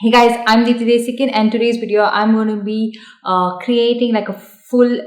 Hey guys, I'm Desikan, and today's video I'm going to be creating like a full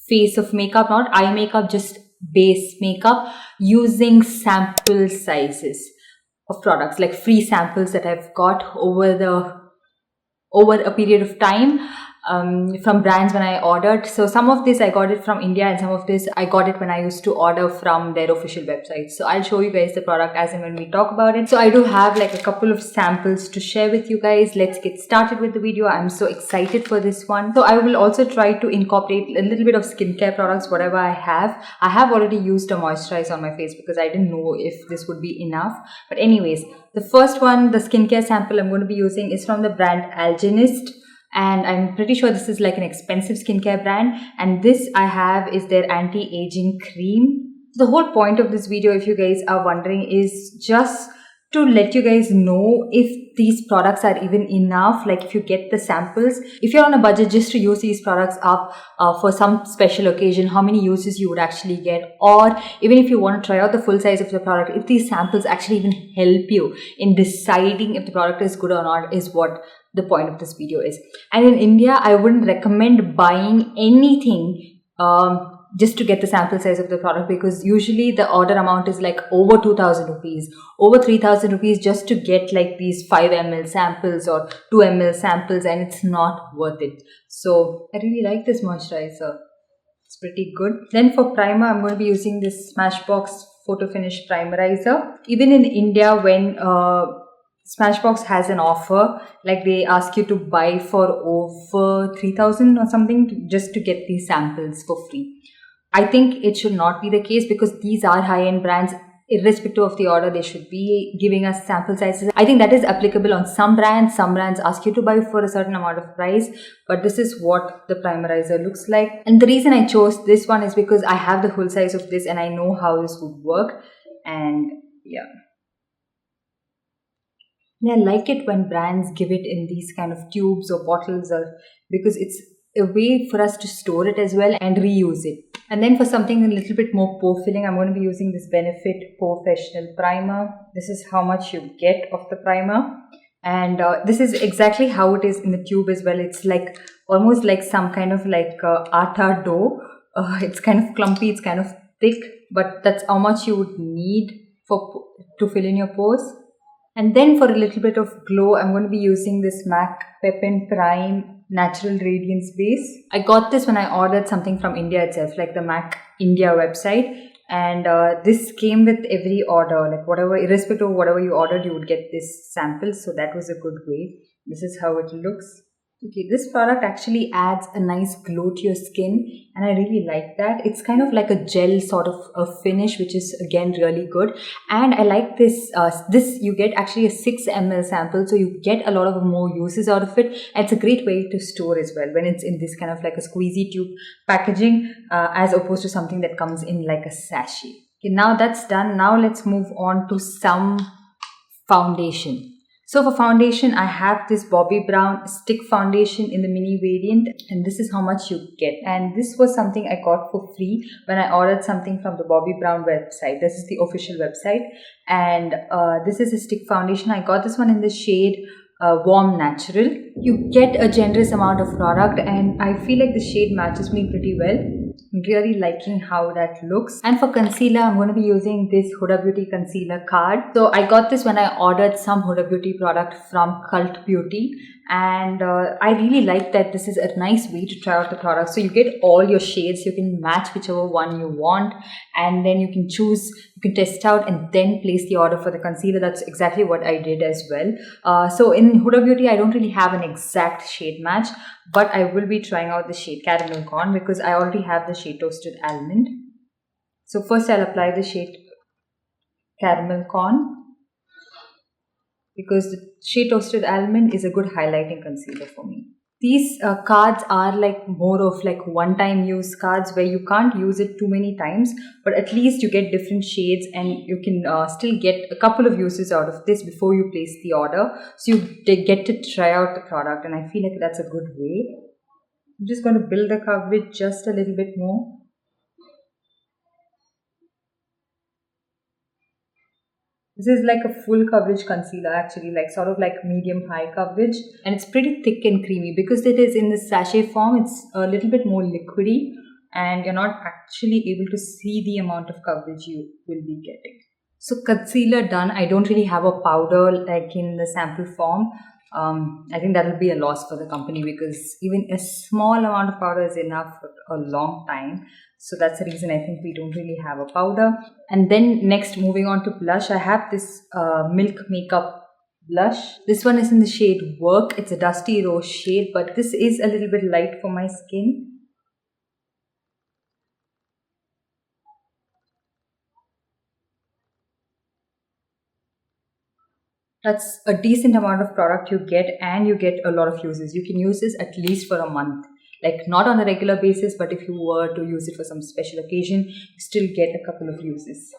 face of makeup, not eye makeup, just base makeup using sample sizes of products, like free samples that I've got over a period of time from brands when I ordered. So some of this I got it from India and some of this I got it when I used to order from their official website. So I'll show you guys the product as and when we talk about it. So I do have like a couple of samples to share with you guys. Let's get started with the video. I'm so excited for this one. So I will also try to incorporate a little bit of skincare products, whatever I have. I have already used a moisturizer on my face because I didn't know if this would be enough. But anyways, the first one, the skincare sample I'm going to be using is from the brand Algenist. And I'm pretty sure this is like an expensive skincare brand. And this I have is their anti-aging cream. The whole point of this video, if you guys are wondering, is just to let you guys know if these products are even enough. Like if you get the samples, if you're on a budget just to use these products up for some special occasion, how many uses you would actually get, or even if you want to try out the full size of the product, if these samples actually even help you in deciding if the product is good or not, is what the point of this video is. And in India, I wouldn't recommend buying anything just to get the sample size of the product, because usually the order amount is like over 2,000 rupees, over 3,000 rupees just to get like these 5 ml samples or 2 ml samples, and it's not worth it. So I really like this moisturizer. It's pretty good. Then for primer, I'm going to be using this Smashbox Photo Finish Primerizer. Even in India, when Smashbox has an offer, like they ask you to buy for over 3,000 or something just to get these samples for free. I think it should not be the case, because these are high-end brands. Irrespective of the order, they should be giving us sample sizes. I think that is applicable on some brands. Some brands ask you to buy for a certain amount of price, but this is what the primerizer looks like. And the reason I chose this one is because I have the full size of this and I know how this would work. And yeah. And I like it when brands give it in these kind of tubes or bottles, or because it's a way for us to store it as well and reuse it. And then for something a little bit more pore filling, I'm going to be using this Benefit Porefessional primer. This is how much you get of the primer. And this is exactly how it is in the tube as well. It's like almost like some kind of like atta dough. It's kind of clumpy, it's kind of thick, but that's how much you would need to fill in your pores. And then for a little bit of glow, I'm going to be using this MAC Pep Prime Natural Radiance Base. I got this when I ordered something from India itself, like the MAC India website. And this came with every order, like whatever, irrespective of whatever you ordered, you would get this sample. So that was a good way. This is how it looks. Okay, this product actually adds a nice glow to your skin, and I really like that. It's kind of like a gel sort of a finish, which is again really good. And I like this, you get actually a 6 ml sample, so you get a lot of more uses out of it. And it's a great way to store as well when it's in this kind of like a squeezy tube packaging, as opposed to something that comes in like a sachet. Okay, now that's done. Now let's move on to some foundation. So for foundation, I have this Bobbi Brown stick foundation in the mini variant, and this is how much you get. And this was something I got for free when I ordered something from the Bobbi Brown website. This is the official website, and this is a stick foundation. I got this one in the shade Warm Natural. You get a generous amount of product, and I feel like the shade matches me pretty well. I'm really liking how that looks. And for concealer, I'm going to be using this Huda Beauty concealer card. So I got this when I ordered some Huda Beauty product from Cult Beauty, and I really like that this is a nice way to try out the product. So you get all your shades, you can match whichever one you want, and then you can choose, you can test out and then place the order for the concealer. That's exactly what I did as well. So in Huda Beauty, I don't really have an exact shade match, but I will be trying out the shade Caramel Corn because I already have the shade Toasted Almond. So first I'll apply the shade Caramel Corn, because the shade Toasted Almond is a good highlighting concealer for me. These cards are like more of like one-time use cards where you can't use it too many times, but at least you get different shades and you can still get a couple of uses out of this before you place the order. So you get to try out the product, and I feel like that's a good way. I'm just going to build the coverage just a little bit more. This is like a full coverage concealer actually, like sort of like medium high coverage, and it's pretty thick and creamy because it is in the sachet form. It's a little bit more liquidy and you're not actually able to see the amount of coverage you will be getting. So concealer done. I don't really have a powder like in the sample form. I think that will be a loss for the company because even a small amount of powder is enough for a long time. So that's the reason I think we don't really have a powder. And then next, moving on to blush, I have this Milk Makeup blush. This one is in the shade Work. It's a dusty rose shade, but this is a little bit light for my skin. That's a decent amount of product you get, and you get a lot of uses. You can use this at least for a month. Like not on a regular basis, but if you were to use it for some special occasion, you still get a couple of uses.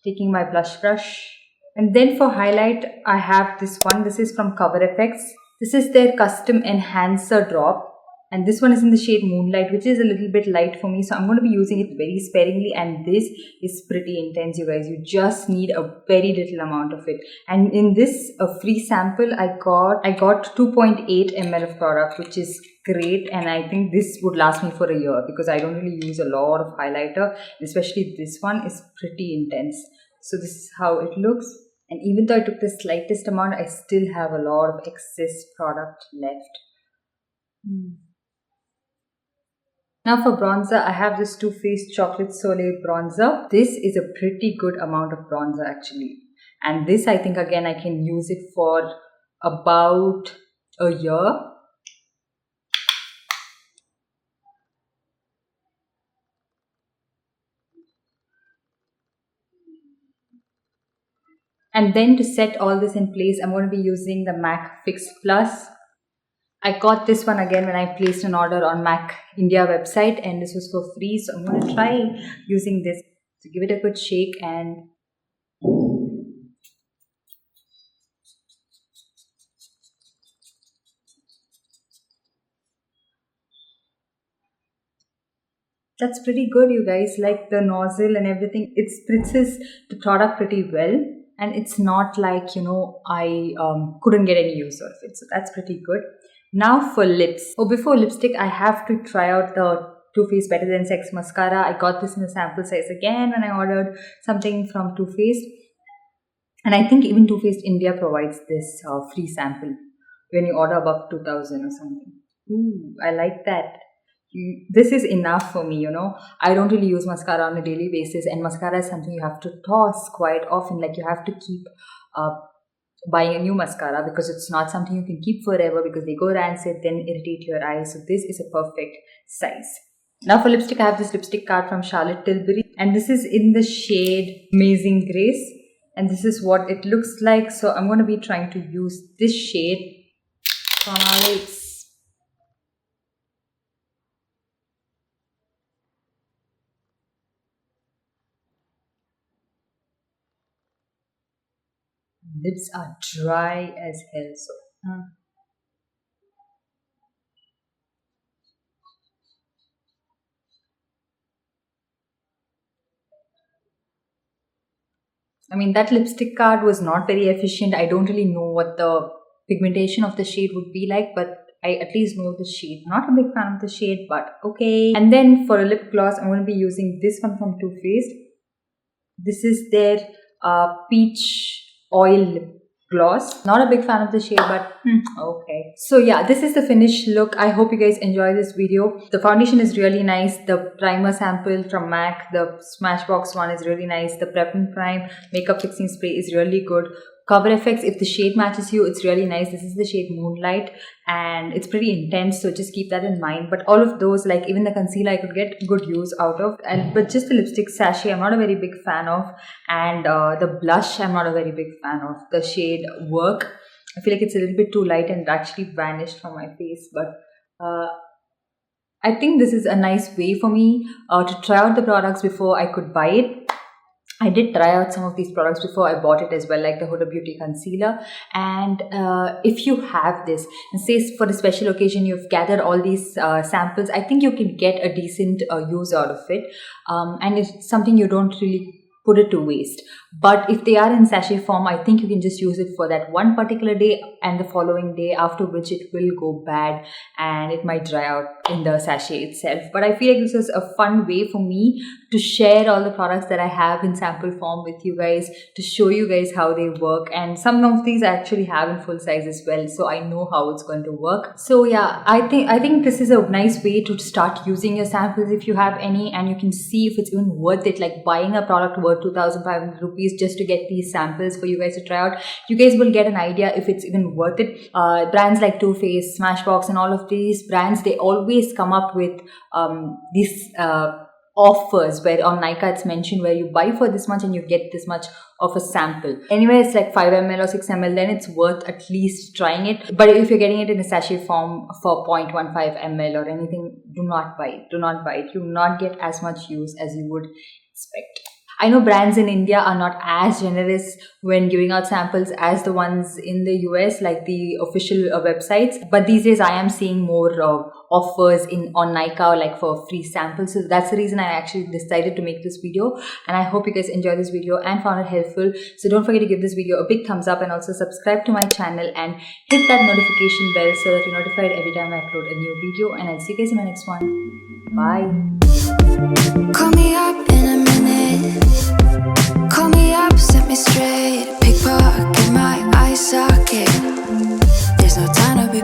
Taking my blush brush. And then for highlight, I have this one. This is from Coverfx. This is their custom enhancer drop. And this one is in the shade Moonlight, which is a little bit light for me. So I'm going to be using it very sparingly. And this is pretty intense, you guys. You just need a very little amount of it. And in this free sample, I got 2.8 ml of product, which is great. And I think this would last me for a year because I don't really use a lot of highlighter. Especially this one is pretty intense. So this is how it looks. And even though I took the slightest amount, I still have a lot of excess product left. Now for bronzer, I have this Too Faced Chocolate Soleil bronzer. This is a pretty good amount of bronzer actually. And this, I think again, I can use it for about a year. And then to set all this in place, I'm going to be using the MAC Fix Plus. I got this one again when I placed an order on MAC India website, and this was for free. So I'm going to try using this to give it a good shake. And that's pretty good, you guys. Like the nozzle and everything, it spritzes the product pretty well. And it's not like, you know, I couldn't get any use out of it. So that's pretty good. Now for lips. Oh, before lipstick, I have to try out the Too Faced Better Than Sex Mascara. I got this in the sample size again when I ordered something from Too Faced. And I think even Too Faced India provides this free sample when you order above 2000 or something. Ooh, I like that. This is enough for me, you know. I don't really use mascara on a daily basis, and mascara is something you have to toss quite often. Like you have to keep buying a new mascara because it's not something you can keep forever because they go rancid, then irritate your eyes. So this is a perfect size. Now for lipstick, I have this lipstick card from Charlotte Tilbury, and this is in the shade Amazing Grace, and this is what it looks like. So I'm going to be trying to use this shade on our lips. Lips are dry as hell, so I mean, that lipstick card was not very efficient. I don't really know what the pigmentation of the shade would be like, but I at least know the shade. Not a big fan of the shade, but okay. And then for a lip gloss, I'm going to be using this one from Too Faced. This is their peach oil lip gloss. Not a big fan of the shade, but okay. So yeah, this is the finished look. I hope you guys enjoy this video. The foundation is really nice. The primer sample from MAC, the Smashbox one is really nice. The Prep and Prime makeup fixing spray is really good. Coverfx, if the shade matches you, it's really nice. This is the shade Moonlight and it's pretty intense, so just keep that in mind. But all of those, like even the concealer, I could get good use out of. But just the lipstick sachet, I'm not a very big fan of. And the blush, I'm not a very big fan of. The shade Work, I feel like it's a little bit too light and it actually vanished from my face. But I think this is a nice way for me to try out the products before I could buy it. I did try out some of these products before I bought it as well, like the Huda Beauty Concealer. And if you have this, and say for a special occasion, you've gathered all these samples, I think you can get a decent use out of it. And it's something you don't really put it to waste. But if they are in sachet form, I think you can just use it for that one particular day and the following day, after which it will go bad and it might dry out in the sachet itself. But I feel like this is a fun way for me to share all the products that I have in sample form with you guys, to show you guys how they work. And some of these I actually have in full size as well, so I know how it's going to work. So yeah, I think this is a nice way to start using your samples if you have any, and you can see if it's even worth it, like buying a product worth 2,500 rupees just to get these samples for you guys to try out. You guys will get an idea if it's even worth it. Brands like Too Faced, Smashbox and all of these brands, they always come up with these offers where on Nykaa it's mentioned where you buy for this much and you get this much of a sample. Anyway, it's like 5 ml or 6 ml, then it's worth at least trying it. But if you're getting it in a sachet form for 0.15 ml or anything, do not buy it. Do not buy it. You will not get as much use as you would expect. I know brands in India are not as generous when giving out samples as the ones in the US, like the official websites. But these days I am seeing more offers on Nykaa, like for free samples. So that's the reason I actually decided to make this video. And I hope you guys enjoyed this video and found it helpful. So don't forget to give this video a big thumbs up and also subscribe to my channel and hit that notification bell so that you're notified every time I upload a new video. And I'll see you guys in my next one. Bye. Call me up in a minute. Call me up, set me straight. Pickpocket my eye socket. There's no time to be